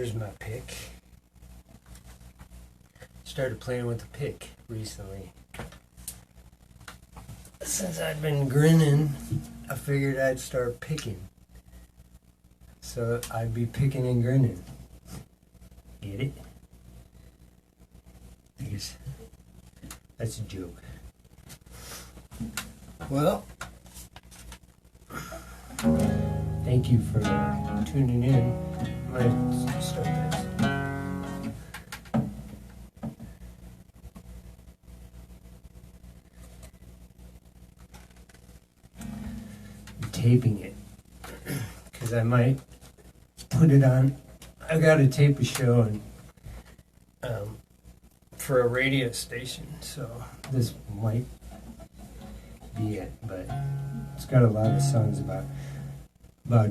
Here's my pick. Started playing with the pick recently. Since I'd been grinning, I figured I'd start picking. So I'd be picking and grinning. Get it? I guess that's a joke. Well, thank you for tuning in. I'm gonna start this. I'm taping it because I might put it on. I got to tape a show and for a radio station, so this might be it. But it's got a lot of songs about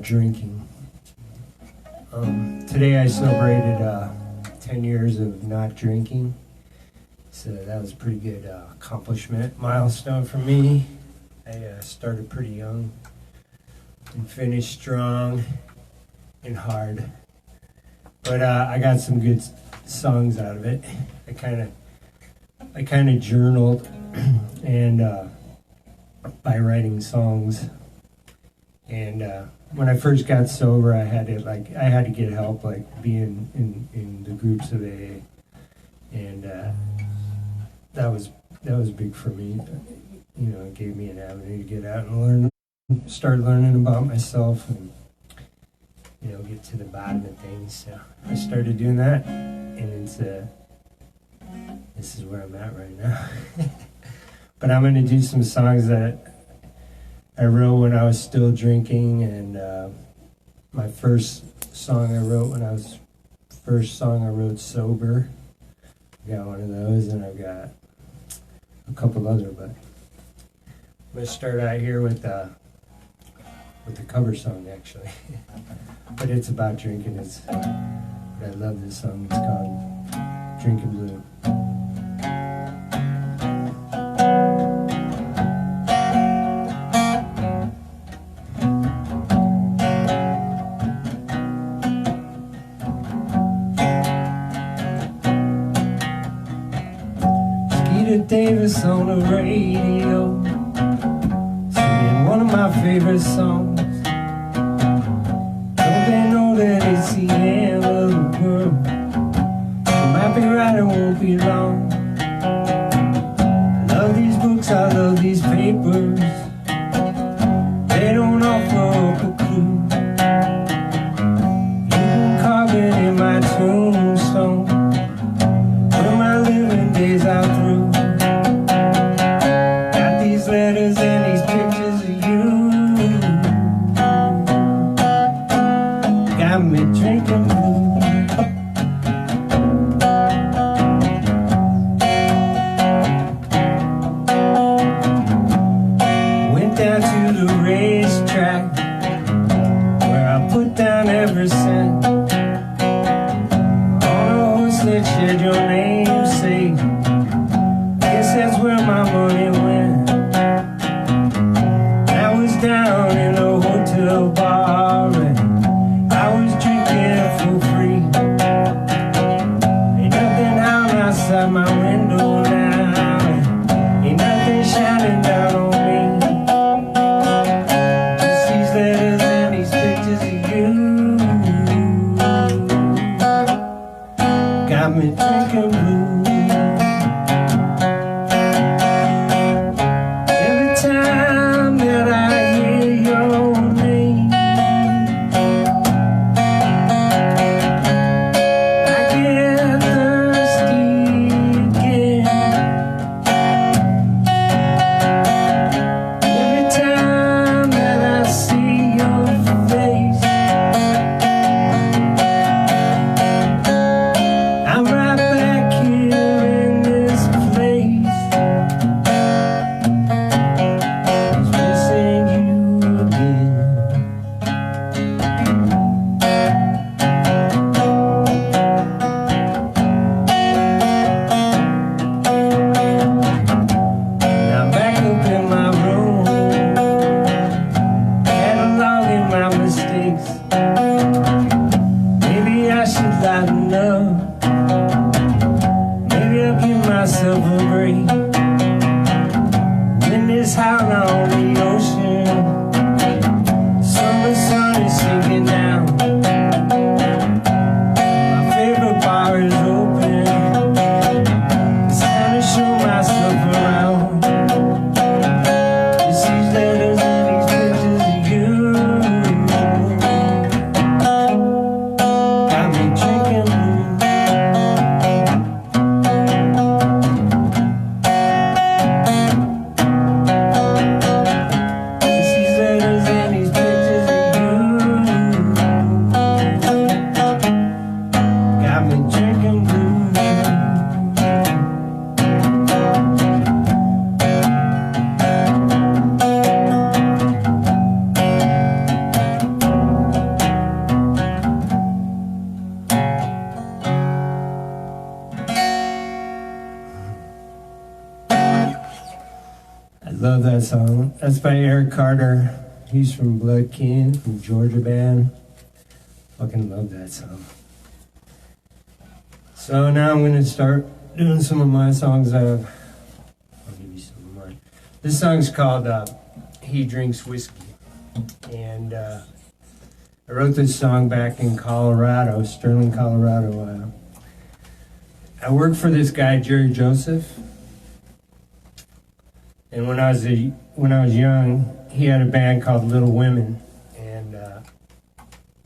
drinking. Today I celebrated 10 years of not drinking, so that was a pretty good accomplishment, milestone for me. I started pretty young and finished strong and hard, but I got some good songs out of it. I kind of journaled and by writing songs. And when I first got sober, I had to get help, like being in the groups of AA, and that was big for me. You know, it gave me an avenue to get out and start learning about myself, and get to the bottom of things. So I started doing that, and this is where I'm at right now. But I'm going to do some songs that I wrote when I was still drinking, and my first song I wrote sober. I got one of those, and I've got a couple other, but I'm going to start out here with a cover song, actually. But it's about drinking. But I love this song. It's called Drinking Blue. Davis on the radio, singing one of my favorite songs. Don't they know that it's the end of the world? The might be right, it won't be long. I love these books, I love these papers. They don't offer up a clue. You can carve it in my tombstone when my living days are through. Letters and these pictures of you got me drinking blue. Went down to the racetrack where I put down every cent on a horse that shared your namesake. Guess that's where my money went. Down in a hotel bar, and I was drinking for free. Ain't nothing out outside my window now, ain't nothing shining down on me. Just these letters and these pictures of you got me drinking blue. Every time that I get thirsty again. myself a break. Wind is howling on the ocean. Summer sun is sinking down. My favorite bar is open. It's time to show myself around. It's these letters and these pictures of you. Got me drinking blue. It's these letters and these pictures of you. Got me drinking blue. I love that song. That's by Eric Carter. He's from Blood Kin, from Georgia band. Fucking love that song. So now I'm going to start doing some of my songs. I'll give you some of mine. This song's called He Drinks Whiskey. And I wrote this song back in Colorado, Sterling, Colorado. I worked for this guy, Jerry Joseph. And when I was young, he had a band called Little Women, and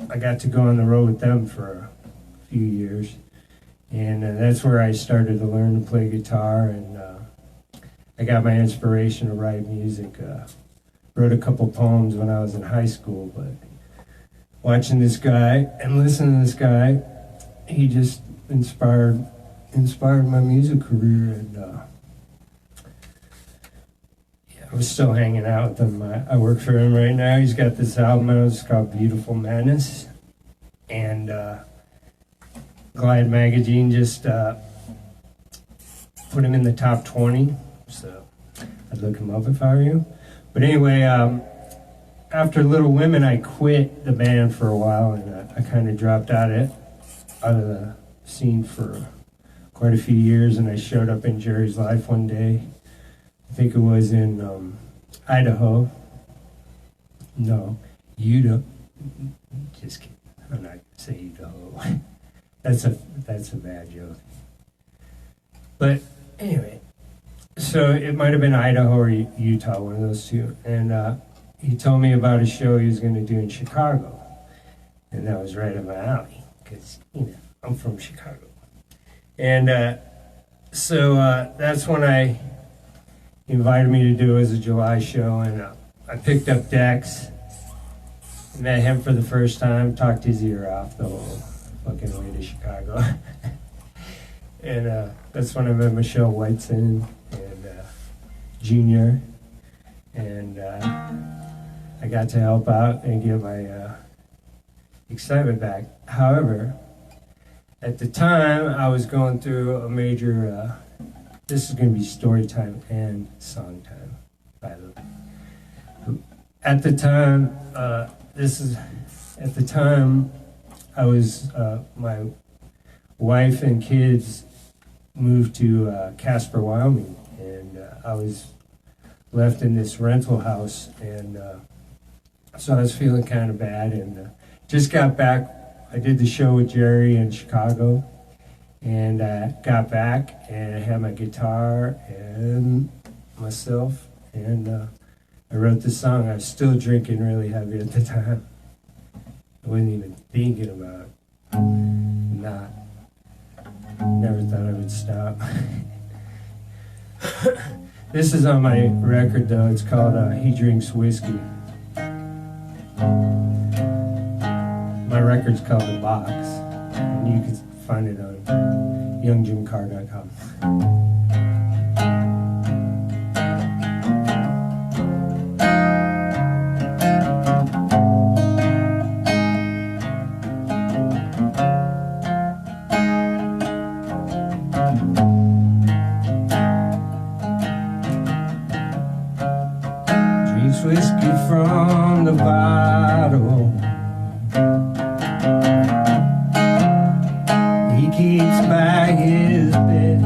I got to go on the road with them for a few years, and that's where I started to learn to play guitar, and I got my inspiration to write music. Wrote a couple poems when I was in high school, but watching this guy and listening to this guy, he just inspired my music career, and I was still hanging out with him. I work for him right now. He's got this album out. It's called Beautiful Madness. And Glide Magazine just put him in the top 20. So I'd look him up if I were you. But anyway, after Little Women, I quit the band for a while. And I kind of dropped out of the scene for quite a few years. And I showed up in Jerry's life one day. I think it was in Idaho. No, Utah. Just kidding. I'm not going to say Idaho. That's a bad joke. But anyway, so it might have been Idaho or Utah, one of those two. And he told me about a show he was going to do in Chicago. And that was right up my alley because, I'm from Chicago. And so that's when he invited me to do it as a July show, and I picked up Dex, met him for the first time, talked his ear off the whole fucking way to Chicago. And that's when I met Michelle Whiteson and Junior, and I got to help out and get my excitement back. However, at the time, I was going through a major this is going to be story time and song time, by the way. At the time, I was, my wife and kids moved to Casper, Wyoming, and I was left in this rental house, and so I was feeling kind of bad, and just got back. I did the show with Jerry in Chicago. And I got back and I had my guitar and myself, and I wrote this song. I was still drinking really heavy at the time. I wasn't even thinking about not. Never thought I would stop. This is on my record though. It's called He Drinks Whiskey. My record's called The Box, and you can find it on youngjimcar.com. Drinks whiskey from the bottle. He keeps by his bed.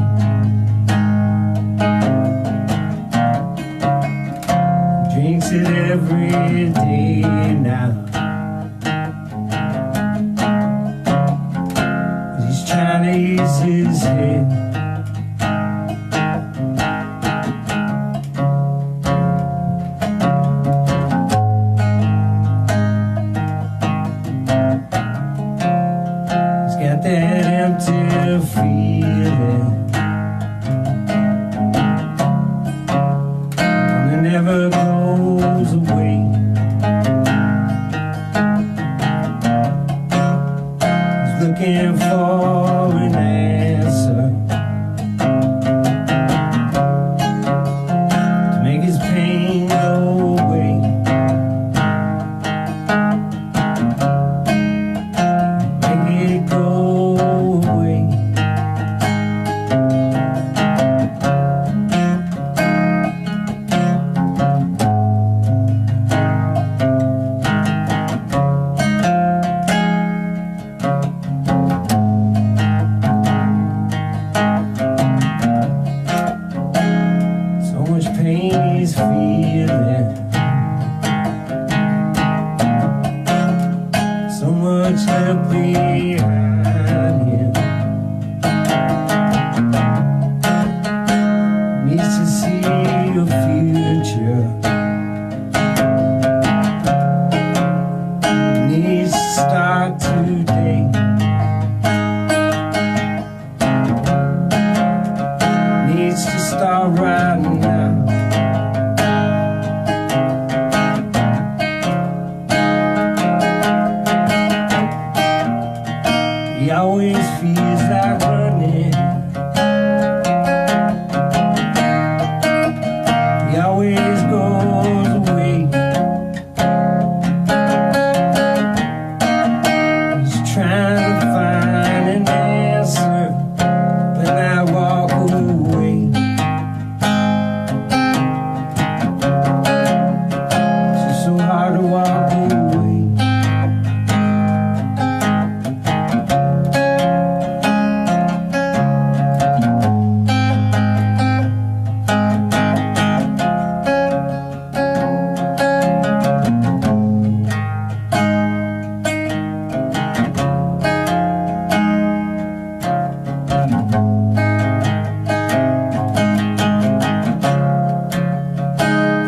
start right now. He always feels like running. He always goes away. He's trying to find an answer when I walk away. It's just so hard to walk away.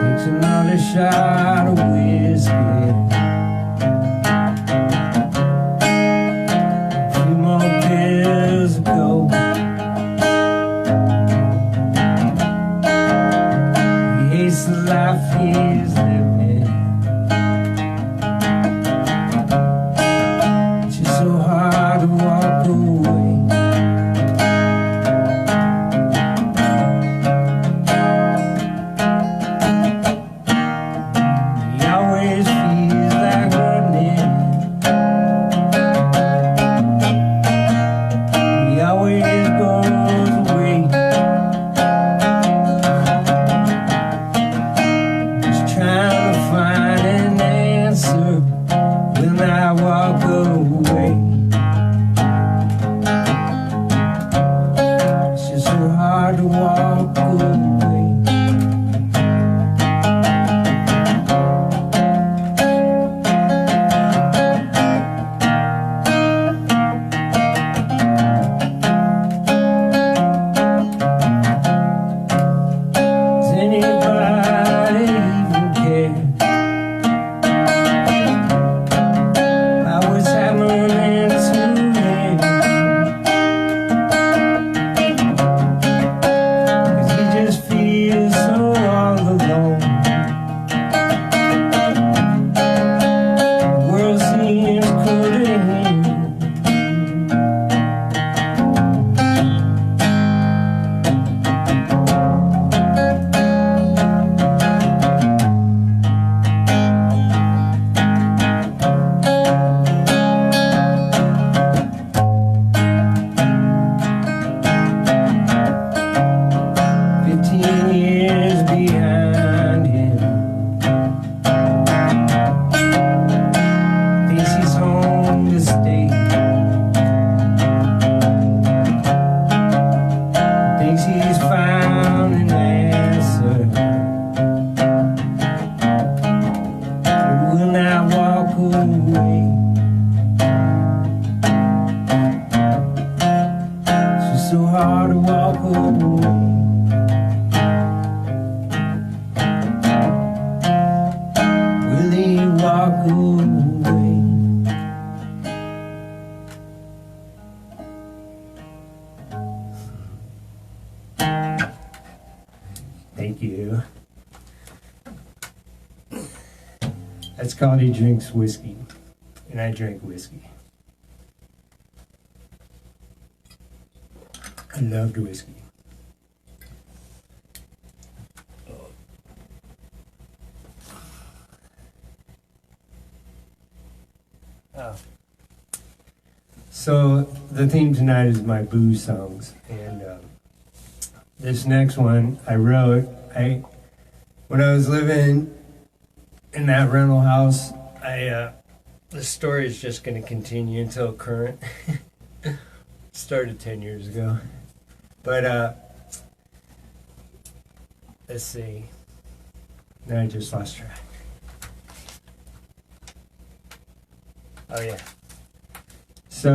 Takes another shot of whiskey, a few more pills to go. He hates the life he's living. It's just so hard to walk away. He always feels like running. He always goes away. He's trying to find an answer when I walk away. It's just so hard to walk away. Does anybody even care about what's happening to me? 'Cause he just feels so all alone. The world seems cold to him. Years behind him, thinks he's home to stay, thinks he's found an answer, but will not walk away. It's just so hard to walk away. Will he walk away? Thank you. That's called He Drinks Whiskey, and I drink whiskey. I loved whiskey. Oh. So the theme tonight is my booze songs, and this next one I wrote. When I was living in that rental house, the story is just going to continue until current. Started 10 years ago, but let's see. Now I just lost track. Oh yeah. So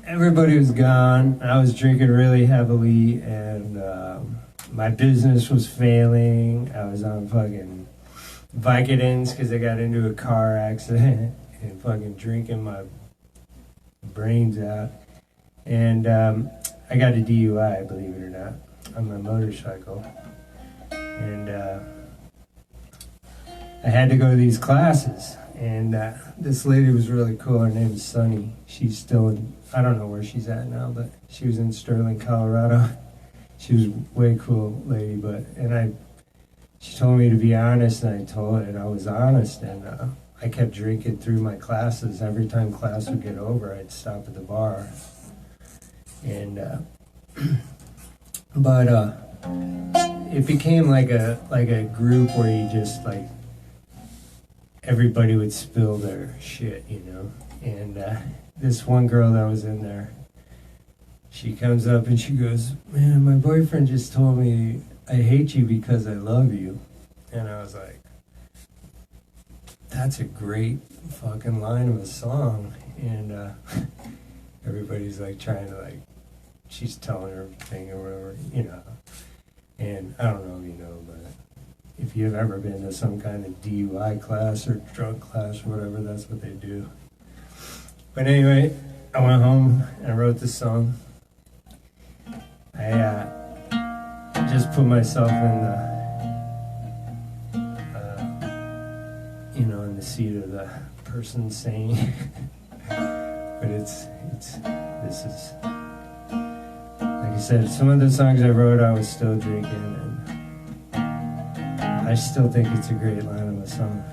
everybody was gone. I was drinking really heavily, and my business was failing. I was on fucking Vicodins because I got into a car accident and fucking drinking my brains out. And I got a DUI, believe it or not. on my motorcycle. And I had to go to these classes. And this lady was really cool. Her name is Sunny. She's still in, I don't know where she's at now, but she was in Sterling, Colorado. She was a way cool lady, she told me to be honest, and I told her, and I was honest, and I kept drinking through my classes. Every time class would get over, I'd stop at the bar. And it became like a group where you just like everybody would spill their shit, you know. And this one girl that was in there, she comes up and she goes, "Man, my boyfriend just told me I hate you because I love you." And I was like, that's a great fucking line of a song. And everybody's like trying to like, she's telling her thing or whatever, you know. And I don't know if you know, but if you've ever been to some kind of DUI class or drunk class or whatever, that's what they do. But anyway, I went home and I wrote this song. I just put myself in the, in the seat of the person saying, but this is, like I said, some of the songs I wrote, I was still drinking, and I still think it's a great line of a song.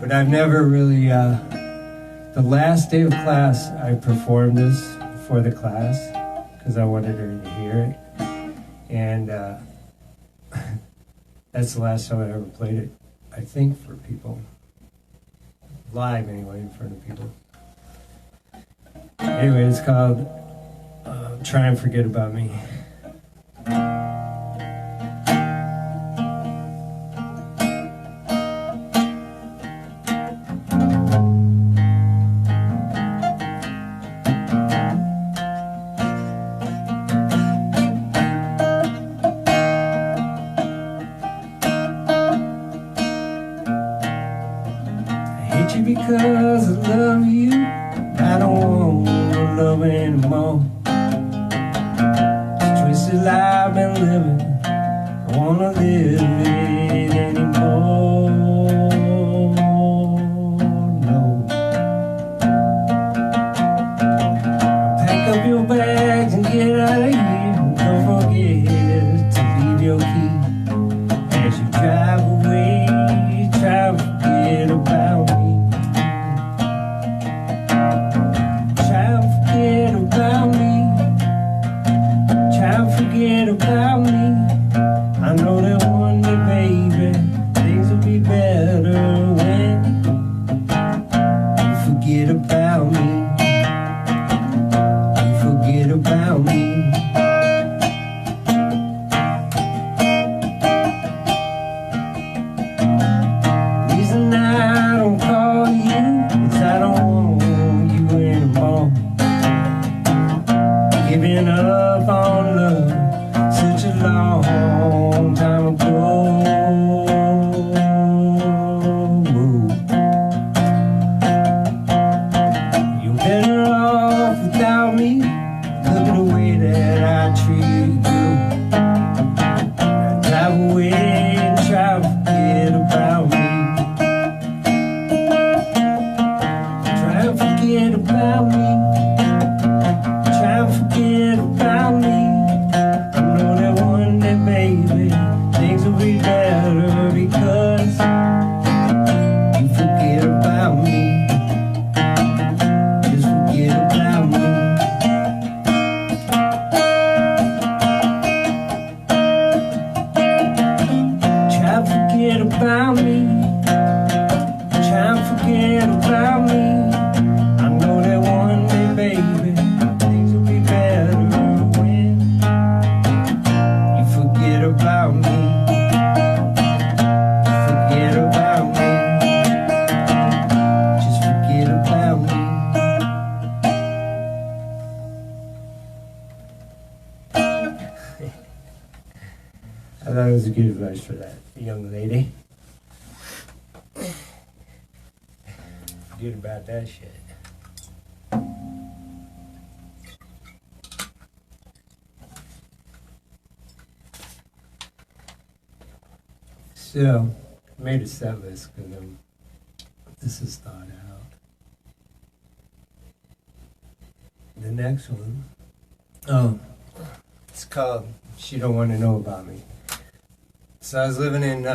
But I've never really, the last day of class, I performed this for the class, because I wanted her to hear it. And that's the last time I ever played it, I think, for people. Live, anyway, in front of people. Anyway, it's called Try and Forget About Me. Because I love you, I don't want no love anymore. This twisted life I've been living, I wanna live it anymore. No. Pack up your bags and get out of here. Don't forget to leave your key. As you drive away, try to forget about me. Forget about me. I know that one day, baby, things will be better when you forget about me. You forget about me. The reason I don't call you is I don't want you anymore. Giving up on love such a long time ago. You're better off without me. Look at the way that I treat you. I drive away and try to forget about me. Try to forget about me. Try to forget about me. Things will be better because you forget about me. Just forget about me. Try to forget about me. Try to forget about me. I know that one day, baby, things will be better when you forget about me. I thought it was a good advice for that young lady. Forget about that shit. So, I made a set list because this is thought out. The next one, it's called She Don't Want to Know About Me. So I was living in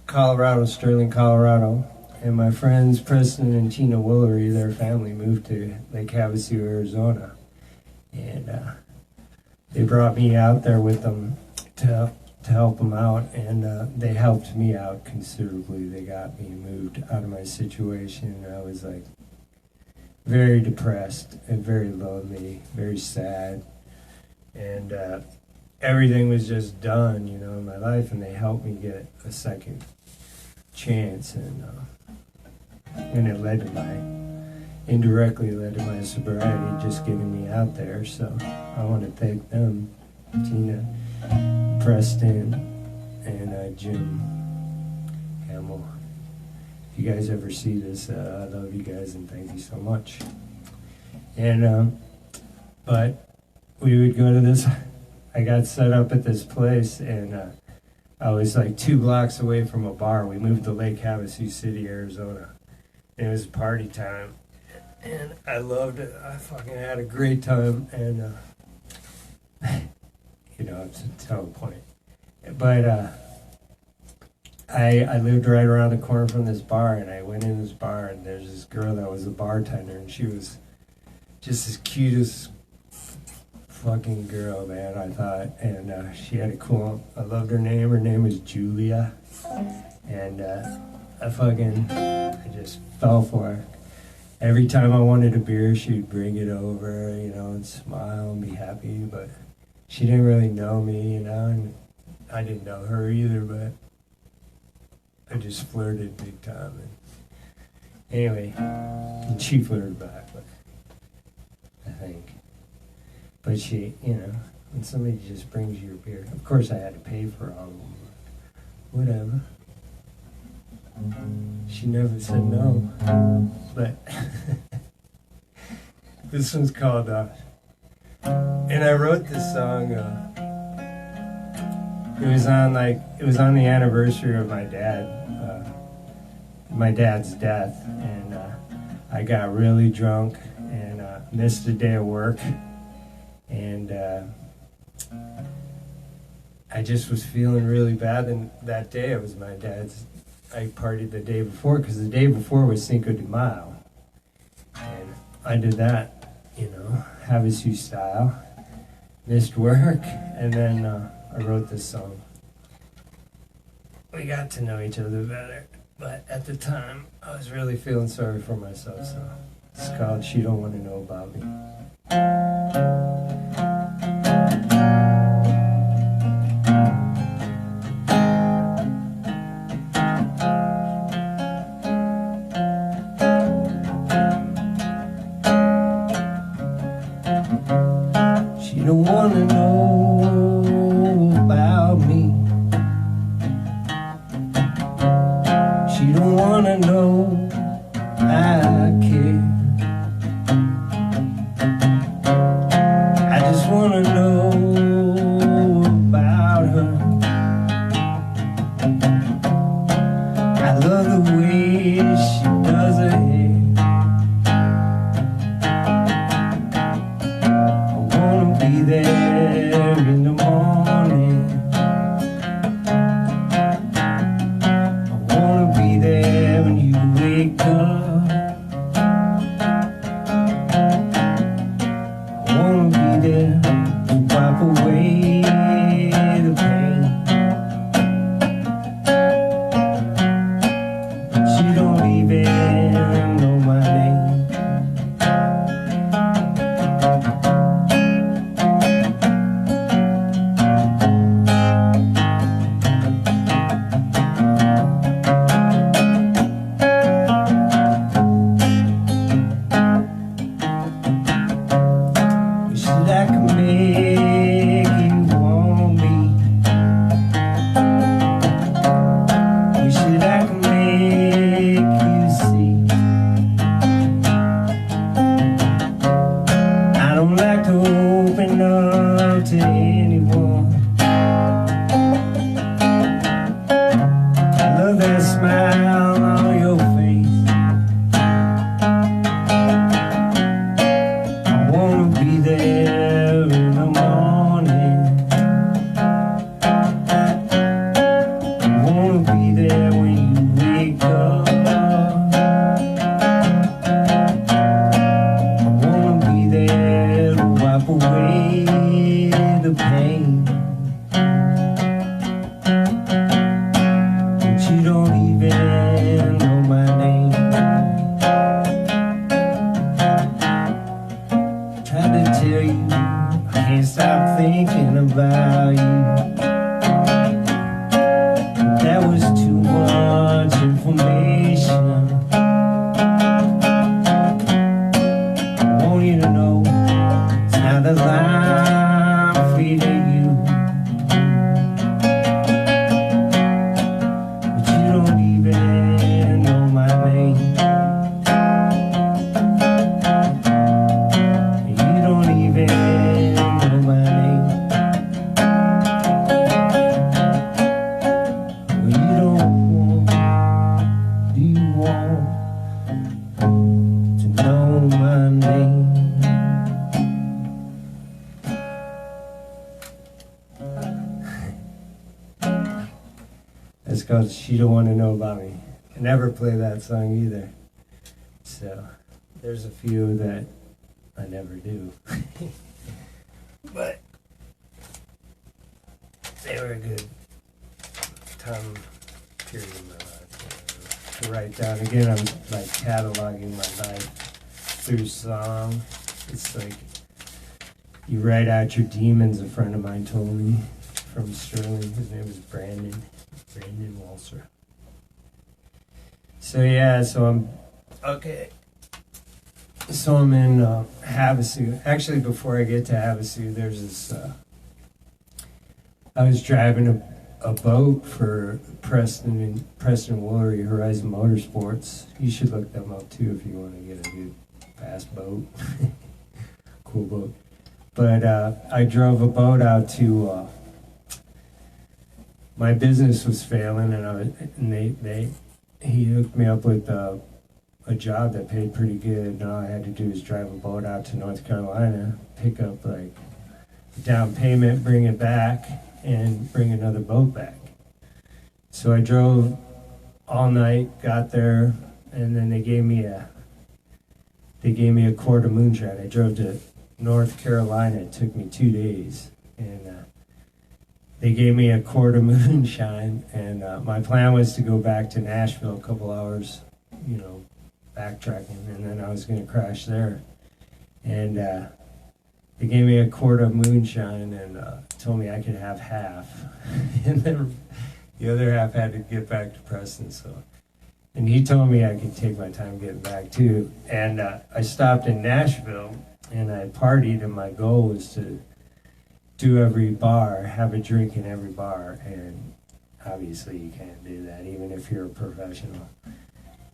Colorado, Sterling, Colorado, and my friends Preston and Tina Woolery, their family moved to Lake Havasu, Arizona. And they brought me out there with them to help them out, and they helped me out considerably. They got me moved out of my situation. I was like very depressed and very lonely, very sad, and everything was just done, you know, in my life, and they helped me get a second chance, and it led to indirectly led to my sobriety, just getting me out there. So I want to thank them, Tina, Preston, and Jim Hamill. If you guys ever see this, I love you guys and thank you so much. And but we would go to this. I got set up at this place, and I was like 2 blocks away from a bar. We moved to Lake Havasu City, Arizona, and it was party time, and I loved it. I fucking had a great time, and you know, it's a total point. But I lived right around the corner from this bar, and I went in this bar, and there's this girl that was a bartender, and she was just as cute as fucking girl, man, I thought. And she had a cool, I loved her name. Her name was Julia. And I just fell for her. Every time I wanted a beer, she'd bring it over, you know, and smile and be happy. But she didn't really know me, you know, and I didn't know her either, but I just flirted big time. And anyway, and she flirted back, but I think. But she, you know, when somebody just brings you a beer, of course I had to pay for all of them, but whatever. She never said no, but this one's called, and I wrote this song, it was on the anniversary of my dad's death, and I got really drunk and missed a day of work. And I just was feeling really bad. And that day, it was my dad's. I partied the day before, because the day before was Cinco de Mayo. And I did that, you know, Havasu style. Missed work, and then I wrote this song. We got to know each other better, but at the time, I was really feeling sorry for myself, so it's called She Don't Want to Know About Me. She don't want to know about me. She don't want to know I care. I just want to know about her. I love the way she does her hair. Be there in the morning. I wanna be there when you wake up. I wanna be there to wipe away the pain. But you don't even know my name. I can make you want me. Wish that I can make you see. I don't like to open up to anyone. thinking about you. That was too much information. I want you to know it's not a lie I'm feeding you, but you don't even know my name. You don't even know my name. Well, you don't want, do you want to know my name? That's called She Don't Want to Know About Me. I never play that song either. So there's a few that I never do. But they were a good time period in my life to write down. Again, I'm like cataloging my life through song. It's like you write out your demons, a friend of mine told me, from Sterling. His name is Brandon Walser. So yeah, so I'm okay. So I'm in Havasu. Actually, before I get to Havasu, there's this. I was driving a boat for Preston Woolery Horizon Motorsports. You should look them up too if you want to get a good fast boat, cool boat. But I drove a boat out to. My business was failing, and he hooked me up with a job that paid pretty good. And all I had to do was drive a boat out to North Carolina, pick up like down payment, bring it back, and bring another boat back. So I drove all night, got there, and then they gave me a quart of moonshine. I drove to North Carolina. It took me 2 days, and they gave me a quart of moonshine, and my plan was to go back to Nashville a couple hours, backtracking, and then I was going to crash there. And they gave me a quart of moonshine and told me I could have half, and then the other half had to get back to Preston. And he told me I could take my time getting back too. And I stopped in Nashville, and I partied, and my goal was to do every bar, have a drink in every bar, and obviously you can't do that even if you're a professional.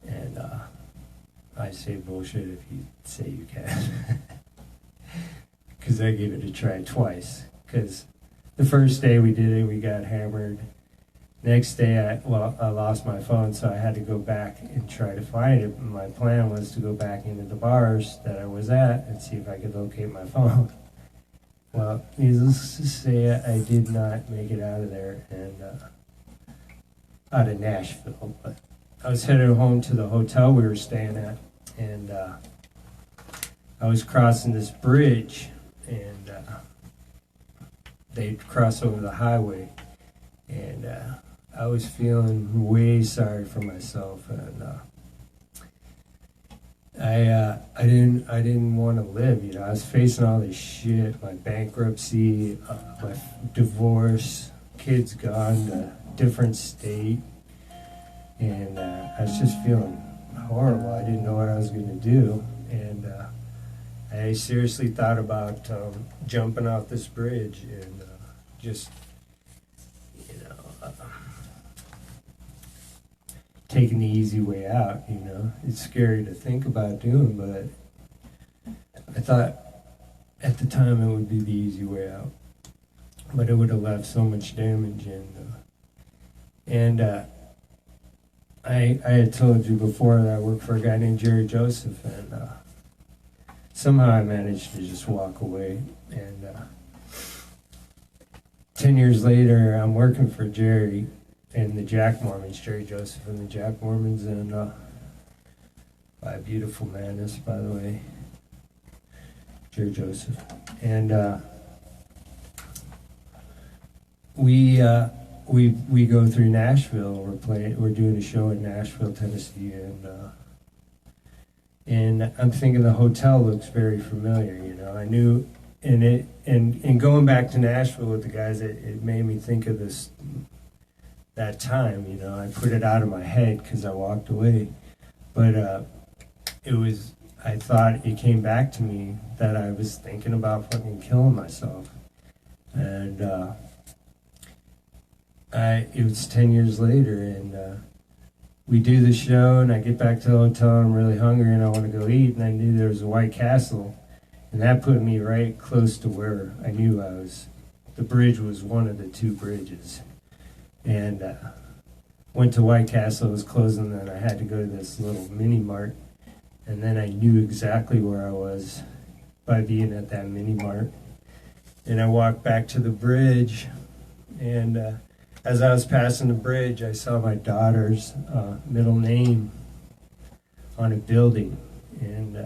And I say bullshit if you say you can. Because I gave it a try twice. Because the first day we did it, we got hammered. Next day, I lost my phone, so I had to go back and try to find it. My plan was to go back into the bars that I was at and see if I could locate my phone. Well, needless to say, I did not make it out of there and out of Nashville. But I was headed home to the hotel we were staying at, and I was crossing this bridge, and they'd cross over the highway, and I was feeling way sorry for myself, and I didn't want to live. I was facing all this shit, my bankruptcy, my divorce, kids gone to a different state, and I was just feeling horrible. I didn't know what I was going to do, and I seriously thought about jumping off this bridge and just, taking the easy way out. It's scary to think about doing, but I thought at the time it would be the easy way out, but it would have left so much damage. And I had told you before that I worked for a guy named Jerry Joseph, and somehow I managed to just walk away. And 10 years later, I'm working for Jerry and the Jack Mormons, Jerry Joseph and the Jack Mormons, and by a beautiful man, this, by the way, Jerry Joseph. And we go through Nashville. We're doing a show in Nashville, Tennessee, and I'm thinking the hotel looks very familiar. I knew and going back to Nashville with the guys, it made me think of that time. You know, I put it out of my head because I walked away, but I thought it came back to me that I was thinking about fucking killing myself, and it was 10 years later, and we do the show, and I get back to the hotel, and I'm really hungry, and I want to go eat, and I knew there was a White Castle, and that put me right close to where I knew I was. The bridge was one of the two bridges, and went to White Castle. It was closing, and I had to go to this little mini mart, and then I knew exactly where I was by being at that mini mart. And I walked back to the bridge, and as I was passing the bridge, I saw my daughter's middle name on a building, and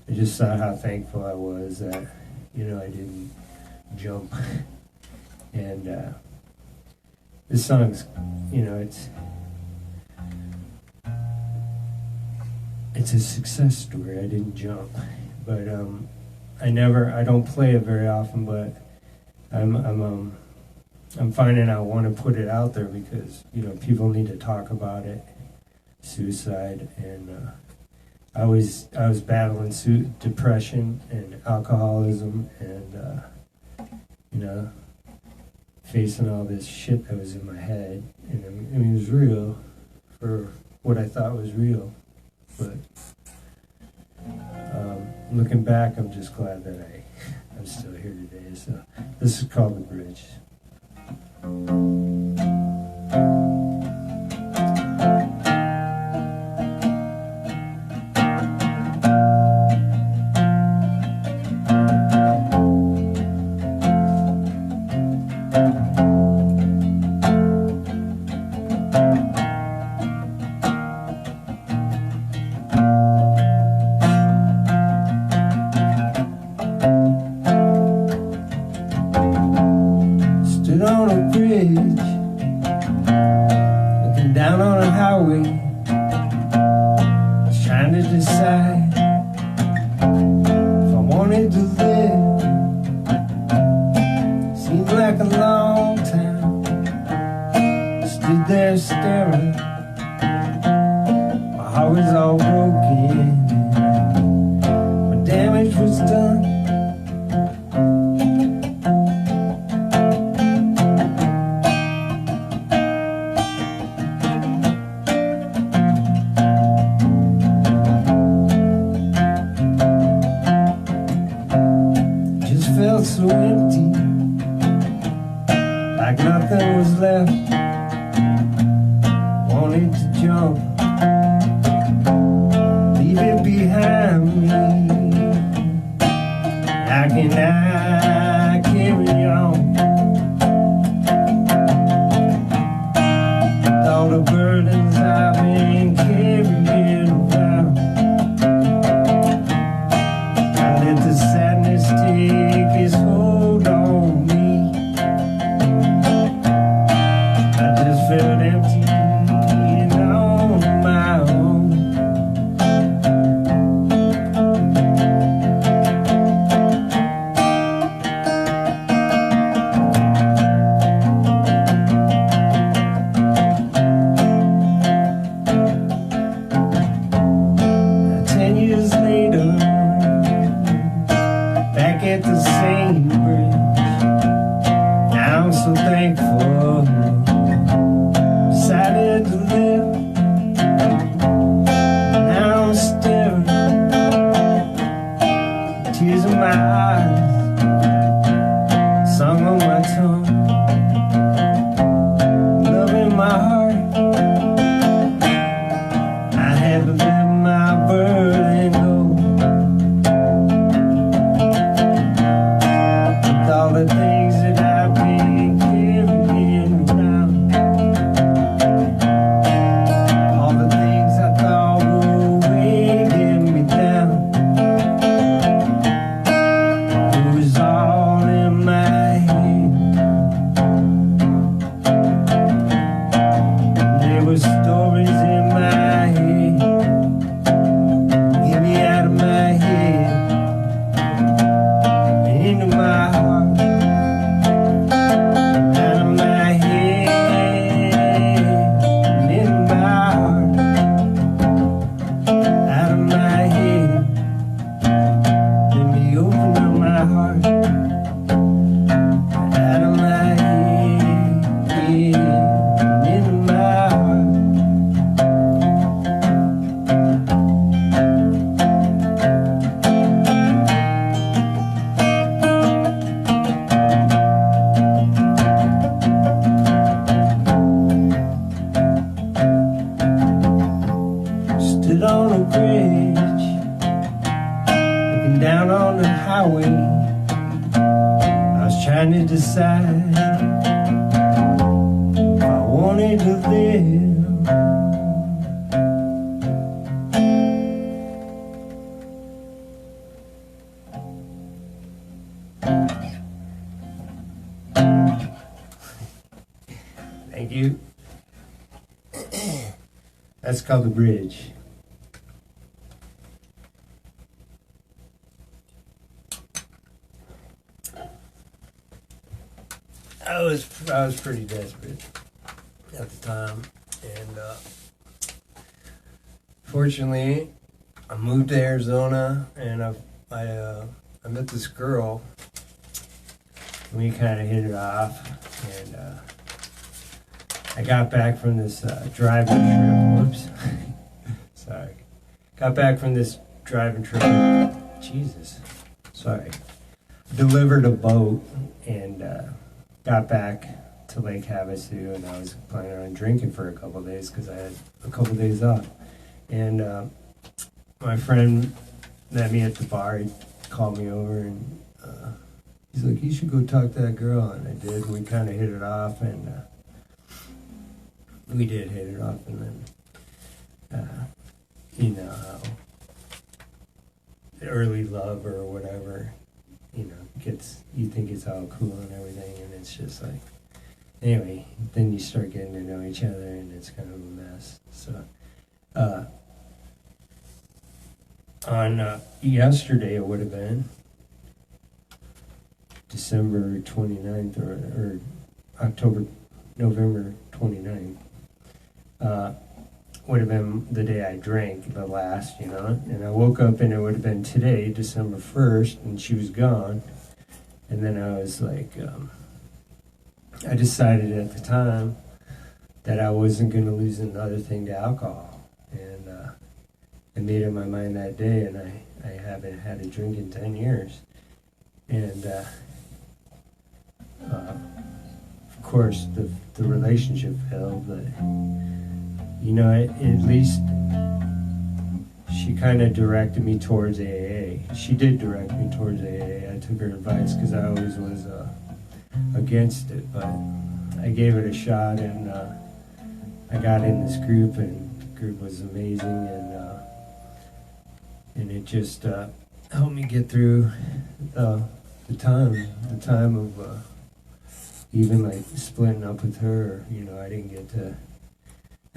I just saw how thankful I was that, you know, I didn't jump. And this song's, you know, it's a success story. I didn't jump, but I don't play it very often, but I'm finding I want to put it out there because, you know, people need to talk about it, suicide, and I was battling depression and alcoholism, and you know, facing all this shit that was in my head, and I mean, it was real for what I thought was real, but looking back, I'm just glad that I'm still here today. So this is called The Bridge. Stood on a bridge, looking down on a highway, trying to decide if I wanted to live. Seemed like a long time. Stood there staring, my heart was all broken, my damage was done. Felt so empty, like nothing was left. Wanted to jump, leave trying to decide if I wanted to live. Thank you. That's called The Bridge. I was pretty desperate at the time, and fortunately, I moved to Arizona, and I met this girl, and we kind of hit it off, and I got back from this driving trip. Whoops, sorry. Got back from this driving trip. Jesus, sorry. Delivered a boat and got back to Lake Havasu, and I was planning on drinking for a couple of days because I had a couple of days off. And my friend met me at the bar. He called me over, and he's like, "You should go talk to that girl." And I did. And we kind of hit it off, and we did hit it off. And then you know how the early love or whatever, you think it's all cool and everything, and it's just like, anyway, then you start getting to know each other, and it's kind of a mess. So, on yesterday, it would have been December 29th or November 29th, would have been the day I drank the last, and I woke up and it would have been today, December 1st, and she was gone. And then I was like, I decided at the time that I wasn't going to lose another thing to alcohol. And I made up my mind that day, and I haven't had a drink in 10 years. And of course, the relationship failed, but at least she kind of directed me towards AA. She did direct me towards AA. I took her advice because I always was against it, but I gave it a shot, and I got in this group, and the group was amazing, and it just helped me get through the time of even like splitting up with her.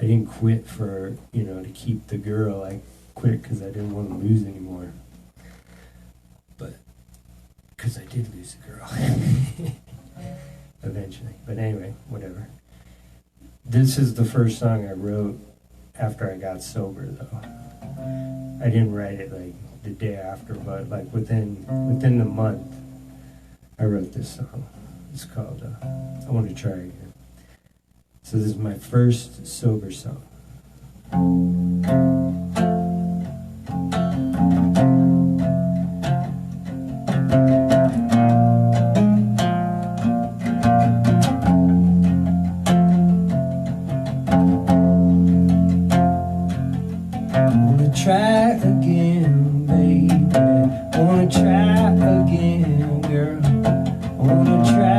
I didn't quit for, to keep the girl. I quit because I didn't want to lose anymore. But, because I did lose the girl. Eventually. But anyway, whatever. This is the first song I wrote after I got sober, though. I didn't write it like the day after, but like within the month, I wrote this song. It's called I Want to Try Again. So this is my first sober song. Wanna try again, baby. Wanna try again, girl. Wanna try.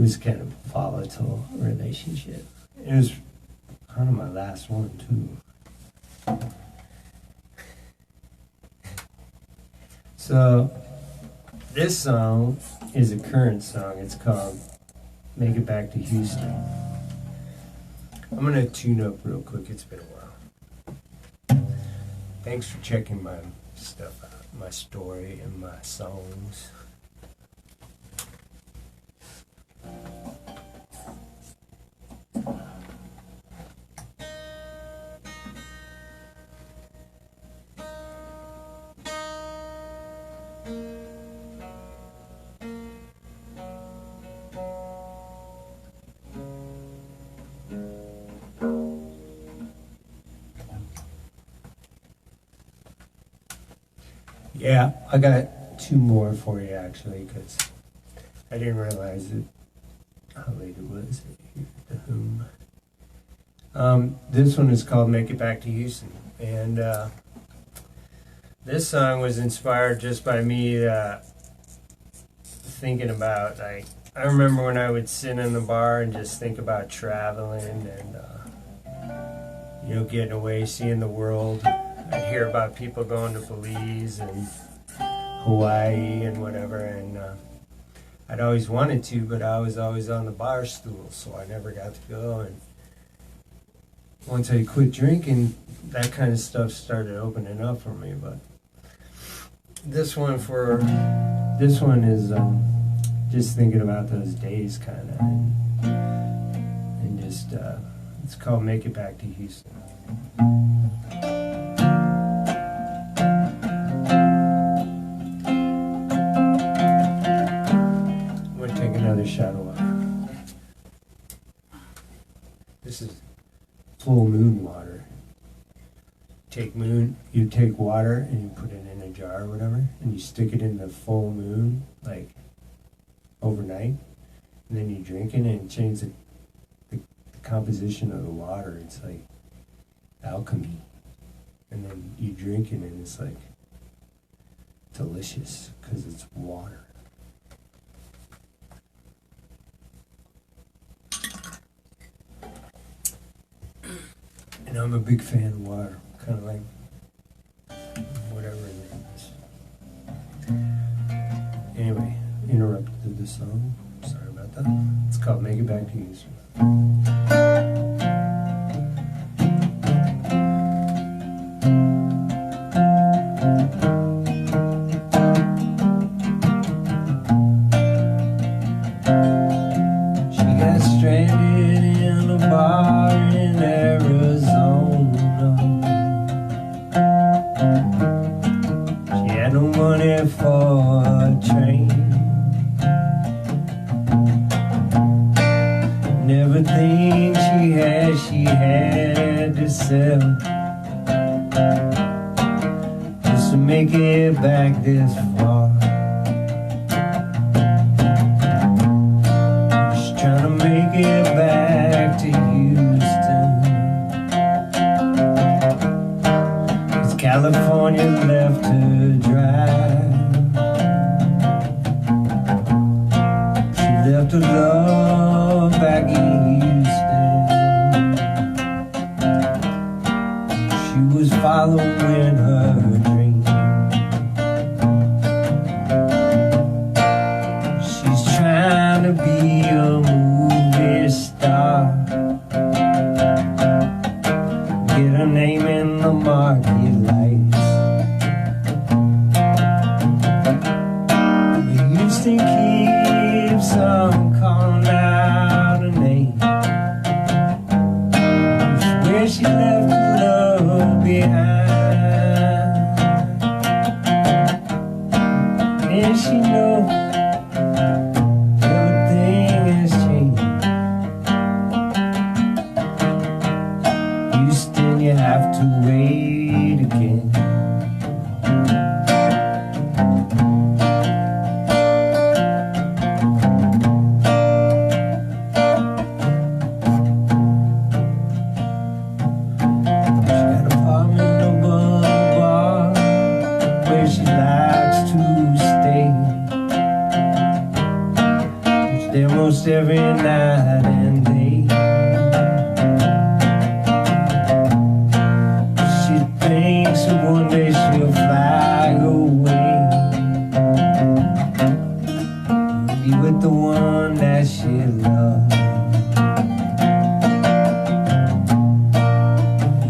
was kind of a volatile relationship. It was kind of my last one too. So this song is a current song. It's called Make It Back to Houston. I'm going to tune up real quick. It's been a while. Thanks for checking my stuff out, my story and my songs. Yeah, I got two more for you actually, because I didn't realize how late it was here at the home. This one is called Make It Back to Houston, and this song was inspired just by me thinking about, like, I remember when I would sit in the bar and just think about traveling and getting away, seeing the world. I'd hear about people going to Belize and Hawaii and whatever, and I'd always wanted to, but I was always on the bar stool, so I never got to go. And once I quit drinking, that kind of stuff started opening up for me. But this one is just thinking about those days, kind of, and just it's called Make It Back to Houston. Another shot of water. This is full moon water. You take water and you put it in a jar or whatever, and you stick it in the full moon, like overnight, and then you drink it and it changes the composition of the water. It's like alchemy. And then you drink it and it's like delicious because it's water. And I'm a big fan of water, kind of like whatever it is. Anyway, interrupted the song. Sorry about that. It's called Make It Back to Houston. Everything she had to sell just to make it back this far. Just trying to make it back to Houston, 'cause California left her dry. She left her love back in Houston. She was following her dream. She's trying to be a movie star, get her name in the market lights. Houston keeps on calling out her name. It's where she left her love behind, and she knows everything has changed. Houston, you have to wait again. almost every night and day. She thinks that one day she'll fly away, be with the one that she loves.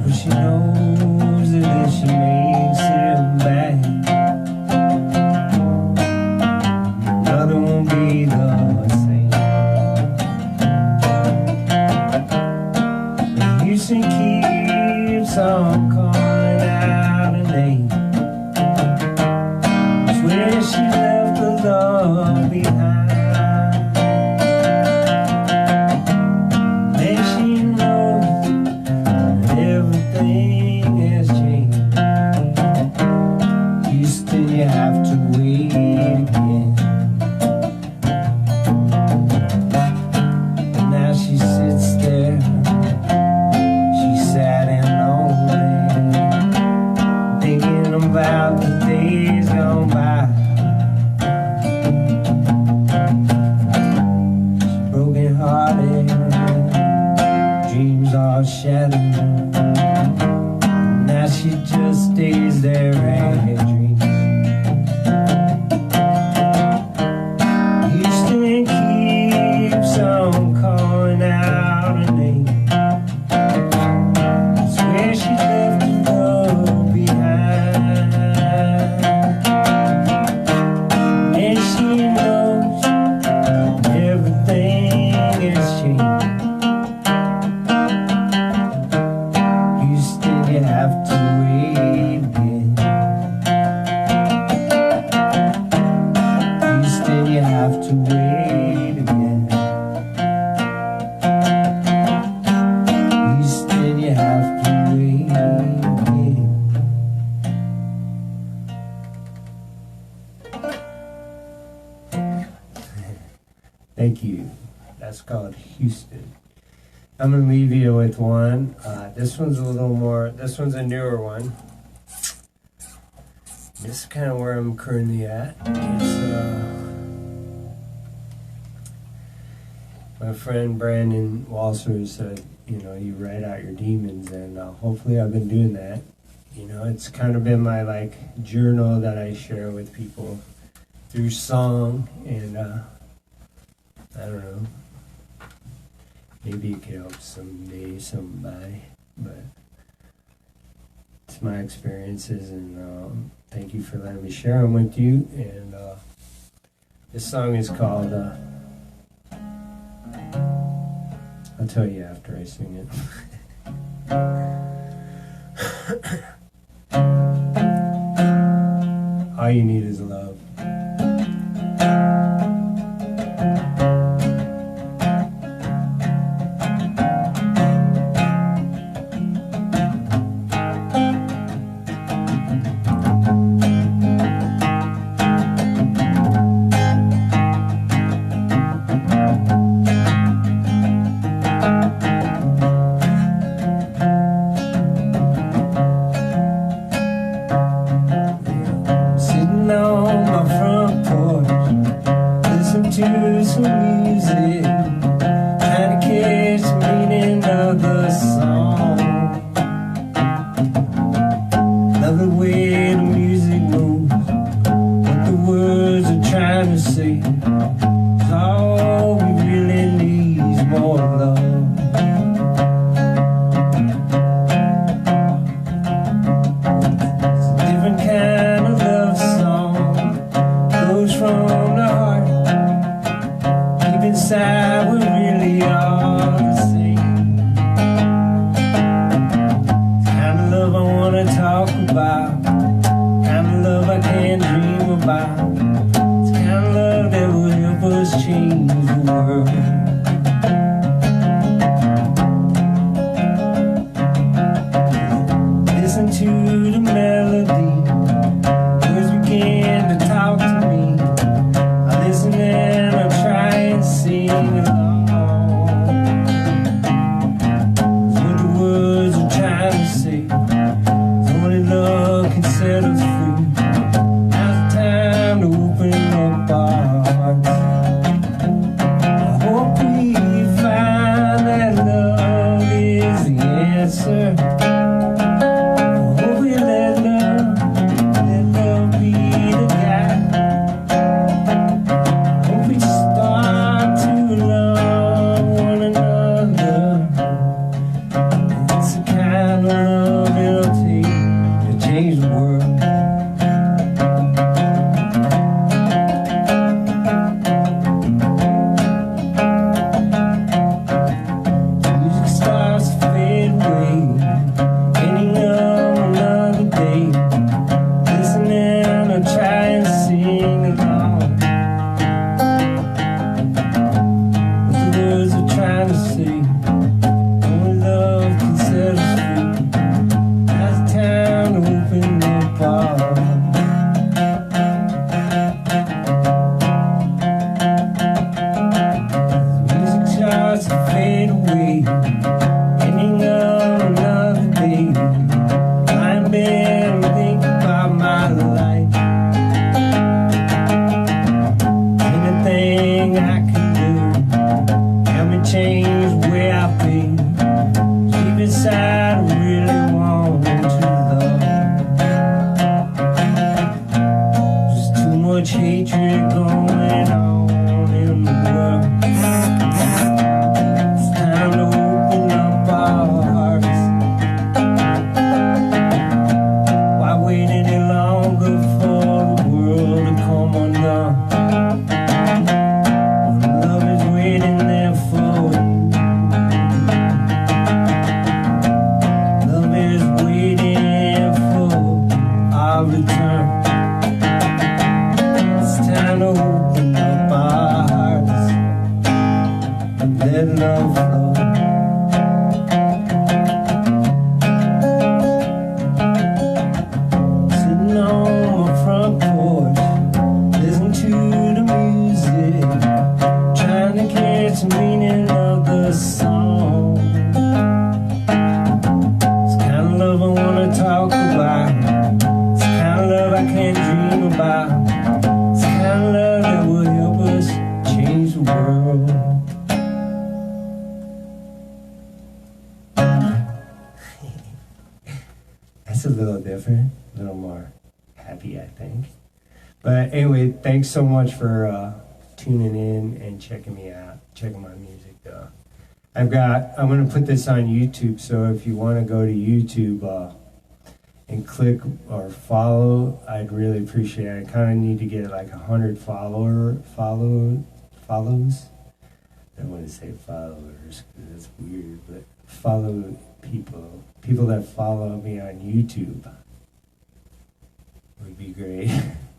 But she knows that if she makes it back, another won't be the same. But Houston keeps on calling out her name. Swear she left the love behind. And she knows that everything has changed. Houston, you have to wait again. And now she sits there, she's sad and lonely, thinking about the days gone by. She's broken hearted, dreams all shattered. Now she just stays there and dreams. Houston keeps on calling out her name. Swear she left the love behind. And she knows everything has changed. Houston, you have to wait again. Houston, you have to wait again. Houston, you have to wait again. Thank you. That's called Houston. I'm gonna leave you with one. This one's a little more. This one's a newer one. This is kind of where I'm currently at. My friend Brandon Walser said, you know, you write out your demons, and hopefully I've been doing that. You know, it's kind of been my like journal that I share with people through song, and I don't know. Maybe it could help someday, somebody, but it's my experiences, and thank you for letting me share them with you. And this song is called, I'll tell you after I sing it. All you need is love. Sitting on my front porch, listen to some music, trying to catch the meaning of the song. Love the way the music moves, what the words are trying to say. 'Cause all we really need is more love. It's a different kind of love song, goes from the heart, deep inside we really are the same. It's the kind of love I wanna talk about, kind of love I can't dream about. It's the kind of love that will help us change the world. Listen to the melody, words begin to talk to me. I listen and I try and sing along. 'Cause what the words are trying to say is only love can set us free. Now's the time to open up our hearts. I open up our hearts and let love flow. Sitting on my front porch, listen to the music, trying to catch the meaning of the song. It's the kind of love I wanna talk about. It's the kind of love I can't dream about. It's the kind of love that will help us change the world. That's a little different, a little more happy, I think. But anyway, thanks so much for tuning in and checking me out, checking my music. I'm going to put this on YouTube, so if you want to go to YouTube and click or follow, I'd really appreciate it. I kind of need to get like 100 follows. I don't want to say followers because that's weird, but follow people that follow me on YouTube would be great.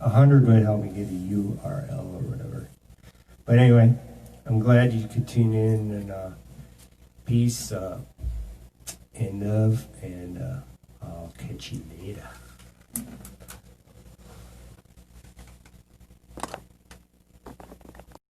100 would help me get a URL or whatever. But anyway, I'm glad you could tune in, and peace and love, and I'll catch you later.